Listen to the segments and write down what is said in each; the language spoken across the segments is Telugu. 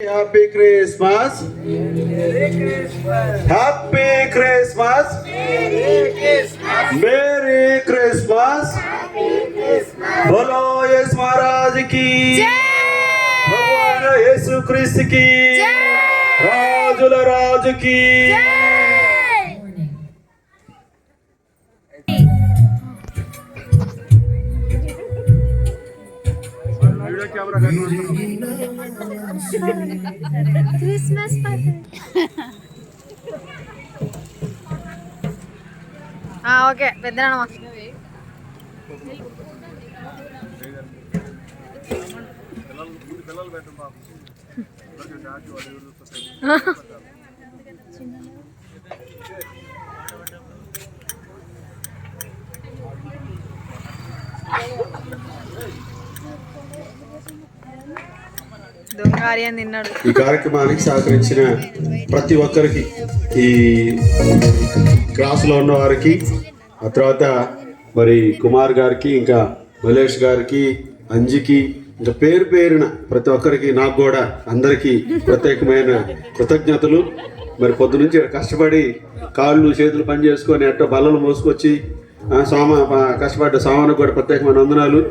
Happy Christmas, happy Christmas, merry Christmas. బోలో యేసు మహారాజ్ కి, భగవాన్ యేసు క్రీస్తు కి, రాజుల రాజుకి. క్రిస్మస్ ఓకే పెద్దనమ్మా. ఈ కార్యక్రమానికి సహకరించిన ప్రతి ఒక్కరికి, ఈ క్లాసులో ఉన్న వారికి, ఆ తర్వాత మరి కుమార్ గారికి, ఇంకా మలేష్ గారికి, అంజికి, ఇంకా పేరు పేరున ప్రతి ఒక్కరికి, నాకు కూడా అందరికీ ప్రత్యేకమైన కృతజ్ఞతలు. మరి పొద్దు నుంచి కష్టపడి కాళ్ళు చేతులు పని చేసుకొని అట్ట బల్లలు మోసుకొచ్చి కష్టపడ్డ సామానికి కూడా ప్రత్యేకమైన వందనాలు.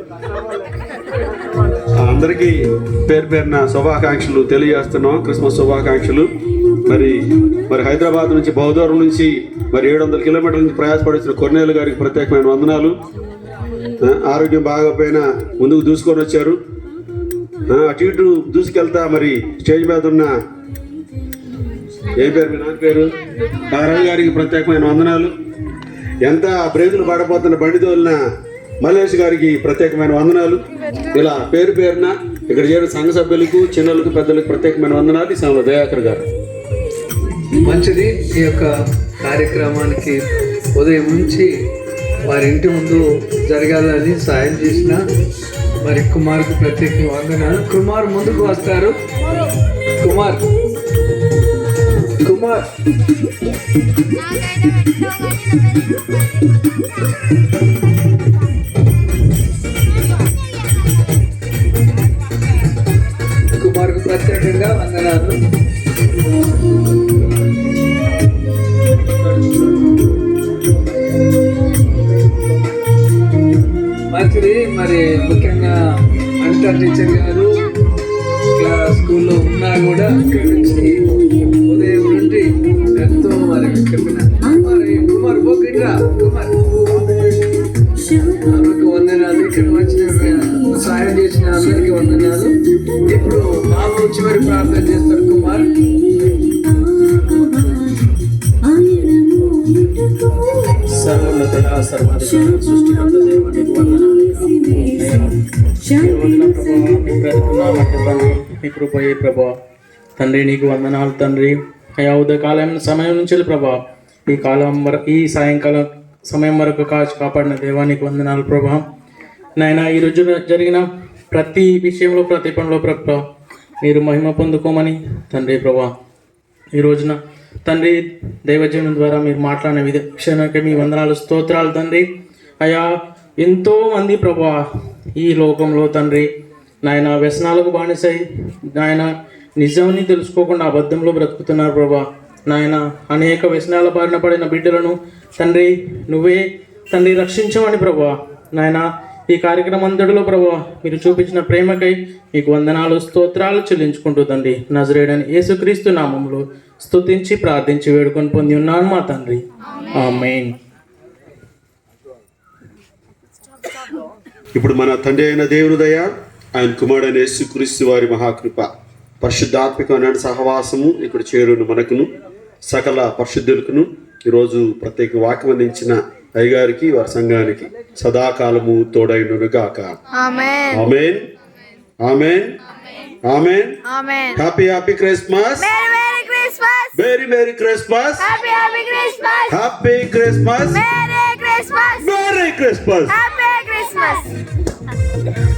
అందరికీ పేరు పేరున శుభాకాంక్షలు తెలియజేస్తున్నాం, క్రిస్మస్ శుభాకాంక్షలు. మరి హైదరాబాద్ నుంచి, బహుదూరం నుంచి, మరి 700 కిలోమీటర్ల నుంచి ప్రయాసపడిన కొర్నేలు గారికి ప్రత్యేకమైన వందనాలు. ఆరోగ్యం బాగోపోయినా ముందుకు దూసుకొని వచ్చారు. అటు ఇటు దూసుకెళ్తా మరి స్టేజ్ మీద ఉన్న ఏ పేరు, మీ నాన్న పేరు, రవి గారికి ప్రత్యేకమైన వందనాలు. ఎంత బ్రేకులు పడపోతున్న బండి తోలిన మలేష్ గారికి ప్రత్యేకమైన వందనాలు. ఇలా పేరు పేరున ఇక్కడ చేరిన సంఘ సభ్యులకు, చిన్నలకు, పెద్దలకు ప్రత్యేకమైన వందనాలు. ఈ సమయంలో దయాకర్ గారు. మంచిది. ఈ యొక్క కార్యక్రమానికి ఉదయం నుంచి వారి ఇంటి ముందు జరగాలని సాయం చేసిన మరి కుమార్కు ప్రత్యేక వందనాలు. కుమార్ ముందుకు వస్తారు. కుమార్ కుమార్కు ప్రత్యేకంగా వందనాలు. మంచిది. మరి ముఖ్యంగా అనిత టీచర్ గారు స్కూల్లో ఉన్నా కూడా ఇక్కడి నుంచి ఉదయం నుండి ఎంతో మరి చెప్పిన కుమార్ పోకిట్రా కుమార్ ఆమెకు వందనాలు. ఇక్కడ వచ్చిన సాయం చేసిన అందరికీ వందనాలు. ఇప్పుడు బాబు వచ్చి మరి ప్రార్థన చేస్తారు. కుమార్ సర్వోన్నతుడా, సర్వాధికారి, సృష్టికర్త దేవునికి వందనాలు. మీ కృపయే ప్రభా తండ్రి, నీకు వందనాలు తండ్రి. అయా ఉదయకాలం సమయం నుంచి ప్రభా ఈ సాయంకాలం సమయం వరకు కాపాడిన దేవానికి వందనాలు ప్రభా. నాయన ఈరోజు జరిగిన ప్రతి విషయంలో, ప్రతి పనిలో ప్రభా మీరు మహిమ పొందుకోమని తండ్రి ప్రభా. ఈ రోజున తండ్రి దైవజనం ద్వారా మీరు మాట్లాడిన విషయానికి మీ వందనాలు, స్తోత్రాలు తండ్రి. అయా ఎంతోమంది ప్రభా ఈ లోకంలో తండ్రి నాయన వ్యసనాలకు బానిసై నాయన నిజాన్ని తెలుసుకోకుండా అబద్ధంలో బ్రతుకుతున్నారు ప్రభా. నాయన అనేక వ్యసనాల బారిన పడిన బిడ్డలను తండ్రి నువ్వే తండ్రి రక్షించమని ప్రభా. నాయన ఈ కార్యక్రమం అంతటిలో ప్రభా మీరు చూపించిన ప్రేమకై మీకు వందనాలు, స్తోత్రాలు చెల్లించుకుంటూ తండ్రి నజరేయుడైన యేసుక్రీస్తు నామములో స్తుతించి ప్రార్థించి వేడుకొని పొంది ఉన్నాను మా తండ్రి. ఆమేన్. ఇప్పుడు మన తండ్రి అయిన దేవుని దయ, ఆయన కుమారుడైన యేసుక్రీస్తు వారి మహాకృప, పరిశుద్ధాత్మికమైన సహవాసము ఇక్కడ చేరును మనకును సకల పరిశుద్ధులకును ఈరోజు ప్రత్యేక వాక్యం అందించిన అయ్యగారికి, వారి సంఘానికి సదాకాలము తోడైనను గాక. ఆమేన్. ఆమేన్. ఆమేన్. ఆమేన్. ఆమేన్. Happy Christmas. Merry Merry Christmas. Happy Christmas. Happy Christmas. Merry Christmas. Merry Christmas. Happy Christmas.